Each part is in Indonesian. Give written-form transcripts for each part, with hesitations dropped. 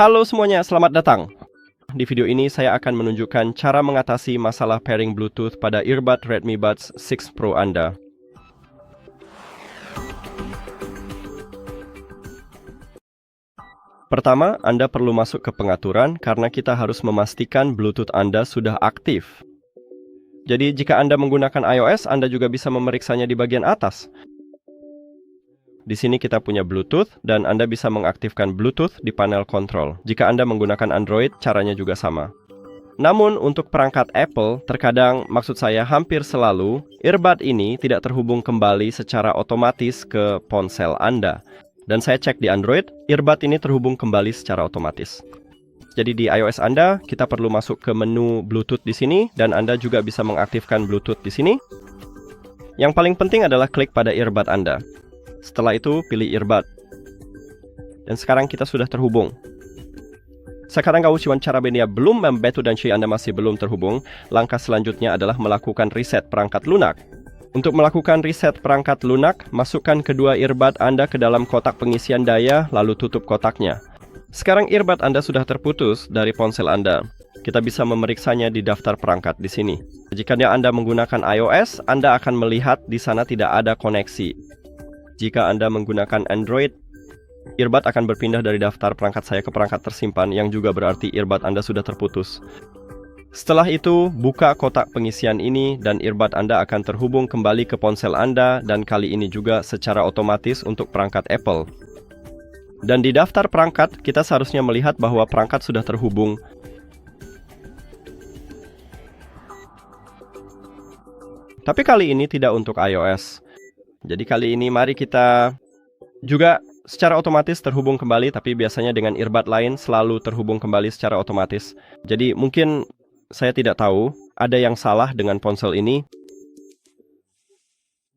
Halo semuanya, selamat datang. Di video ini saya akan menunjukkan cara mengatasi masalah pairing Bluetooth pada earbud Redmi Buds 6 Pro Anda. Pertama, Anda perlu masuk ke pengaturan karena kita harus memastikan Bluetooth Anda sudah aktif. Jadi jika Anda menggunakan iOS, Anda juga bisa memeriksanya di bagian atas. Di sini kita punya Bluetooth dan Anda bisa mengaktifkan Bluetooth di panel kontrol. Jika Anda menggunakan Android, caranya juga sama. Namun untuk perangkat Apple, terkadang, maksud saya hampir selalu, earbud ini tidak terhubung kembali secara otomatis ke ponsel Anda. Dan saya cek di Android, earbud ini terhubung kembali secara otomatis. Jadi di iOS Anda, kita perlu masuk ke menu Bluetooth di sini, dan Anda juga bisa mengaktifkan Bluetooth di sini. Yang paling penting adalah klik pada earbud Anda. Setelah itu, pilih earbud. Dan sekarang kita sudah terhubung. Sekarang kalau cara Benia belum membantu dan Anda masih belum terhubung, langkah selanjutnya adalah melakukan reset perangkat lunak. Untuk melakukan reset perangkat lunak, masukkan kedua earbud Anda ke dalam kotak pengisian daya, lalu tutup kotaknya. Sekarang earbud Anda sudah terputus dari ponsel Anda. Kita bisa memeriksanya di daftar perangkat di sini. Jika Anda menggunakan iOS, Anda akan melihat di sana tidak ada koneksi. Jika Anda menggunakan Android, earbud akan berpindah dari daftar perangkat saya ke perangkat tersimpan, yang juga berarti earbud Anda sudah terputus. Setelah itu, buka kotak pengisian ini dan earbud Anda akan terhubung kembali ke ponsel Anda, dan kali ini juga secara otomatis untuk perangkat Apple. Dan di daftar perangkat, kita seharusnya melihat bahwa perangkat sudah terhubung. Tapi kali ini tidak untuk iOS. Jadi kali ini mari kita juga secara otomatis terhubung kembali, tapi biasanya dengan earbud lain selalu terhubung kembali secara otomatis. Jadi mungkin saya tidak tahu ada yang salah dengan ponsel ini.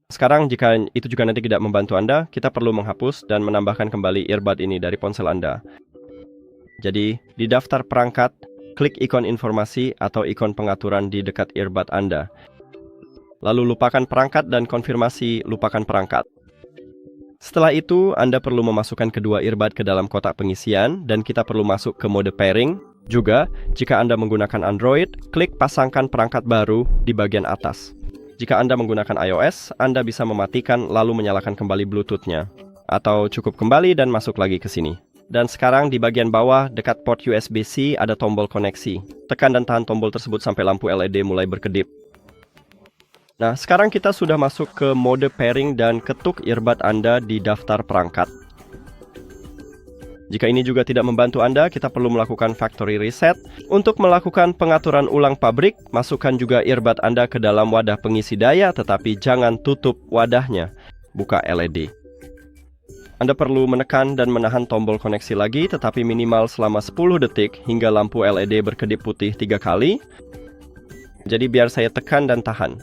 Sekarang jika itu juga nanti tidak membantu Anda, kita perlu menghapus dan menambahkan kembali earbud ini dari ponsel Anda. Jadi di daftar perangkat, klik ikon informasi atau ikon pengaturan di dekat earbud Anda. Lalu lupakan perangkat dan konfirmasi lupakan perangkat. Setelah itu, Anda perlu memasukkan kedua earbud ke dalam kotak pengisian dan kita perlu masuk ke mode pairing. Juga, jika Anda menggunakan Android, klik pasangkan perangkat baru di bagian atas. Jika Anda menggunakan iOS, Anda bisa mematikan lalu menyalakan kembali Bluetooth-nya. Atau cukup kembali dan masuk lagi ke sini. Dan sekarang di bagian bawah dekat port USB-C ada tombol koneksi. Tekan dan tahan tombol tersebut sampai lampu LED mulai berkedip. Nah, sekarang kita sudah masuk ke mode pairing dan ketuk earbud Anda di daftar perangkat. Jika ini juga tidak membantu Anda, kita perlu melakukan factory reset. Untuk melakukan pengaturan ulang pabrik, masukkan juga earbud Anda ke dalam wadah pengisi daya, tetapi jangan tutup wadahnya. Buka LED. Anda perlu menekan dan menahan tombol koneksi lagi, tetapi minimal selama 10 detik hingga lampu LED berkedip putih 3 kali. Jadi biar saya tekan dan tahan.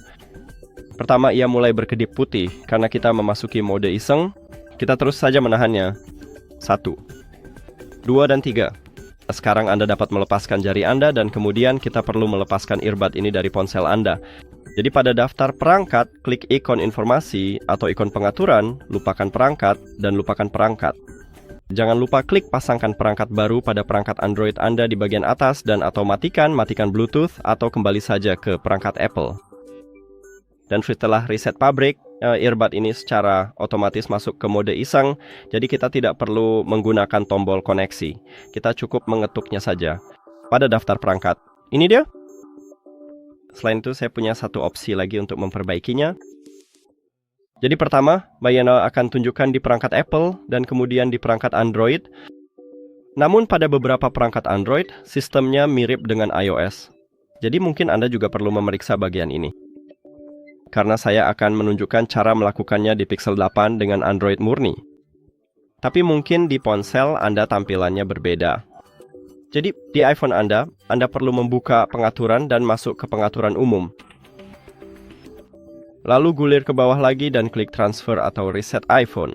Pertama, ia mulai berkedip putih karena kita memasuki mode iseng. Kita terus saja menahannya. 1, 2, dan 3. Sekarang Anda dapat melepaskan jari Anda dan kemudian kita perlu melepaskan earbud ini dari ponsel Anda. Jadi pada daftar perangkat, klik ikon informasi atau ikon pengaturan, lupakan perangkat, dan lupakan perangkat. Jangan lupa klik pasangkan perangkat baru pada perangkat Android Anda di bagian atas dan atau matikan Bluetooth atau kembali saja ke perangkat Apple. Dan setelah reset pabrik, earbud ini secara otomatis masuk ke mode iseng, jadi kita tidak perlu menggunakan tombol koneksi. Kita cukup mengetuknya saja pada daftar perangkat. Ini dia. Selain itu, saya punya satu opsi lagi untuk memperbaikinya. Jadi pertama, Bayana akan tunjukkan di perangkat Apple dan kemudian di perangkat Android. Namun pada beberapa perangkat Android, sistemnya mirip dengan iOS. Jadi mungkin Anda juga perlu memeriksa bagian ini. Karena saya akan menunjukkan cara melakukannya di Pixel 8 dengan Android murni. Tapi mungkin di ponsel Anda tampilannya berbeda. Jadi di iPhone Anda perlu membuka pengaturan dan masuk ke pengaturan umum. Lalu gulir ke bawah lagi dan klik transfer atau reset iPhone.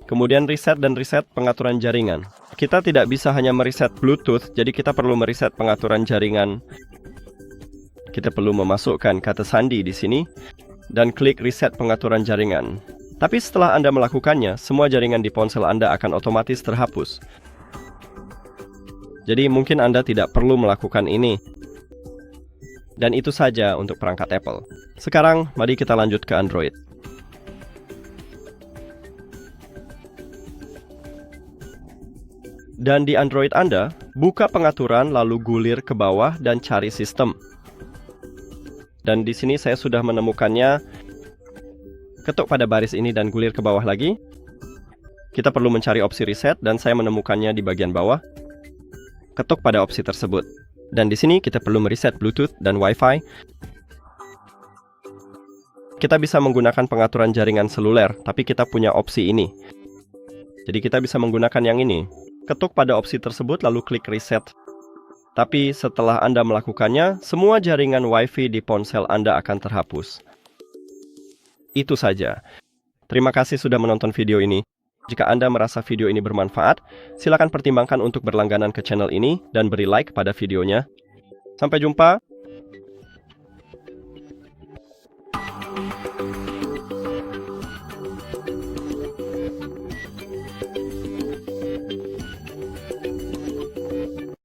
Kemudian reset dan reset pengaturan jaringan. Kita tidak bisa hanya mereset Bluetooth, jadi kita perlu mereset pengaturan jaringan. Kita perlu memasukkan kata sandi di sini dan klik reset pengaturan jaringan. Tapi setelah Anda melakukannya, semua jaringan di ponsel Anda akan otomatis terhapus. Jadi mungkin Anda tidak perlu melakukan ini. Dan itu saja untuk perangkat Apple. Sekarang, mari kita lanjut ke Android. Dan di Android Anda, buka pengaturan lalu gulir ke bawah dan cari sistem. Dan di sini saya sudah menemukannya. Ketuk pada baris ini dan gulir ke bawah lagi. Kita perlu mencari opsi reset dan saya menemukannya di bagian bawah. Ketuk pada opsi tersebut. Dan di sini kita perlu mereset Bluetooth dan Wi-Fi. Kita bisa menggunakan pengaturan jaringan seluler, tapi kita punya opsi ini. Jadi kita bisa menggunakan yang ini. Ketuk pada opsi tersebut lalu klik reset. Tapi setelah Anda melakukannya, semua jaringan Wi-Fi di ponsel Anda akan terhapus. Itu saja. Terima kasih sudah menonton video ini. Jika Anda merasa video ini bermanfaat, silakan pertimbangkan untuk berlangganan ke channel ini dan beri like pada videonya. Sampai jumpa.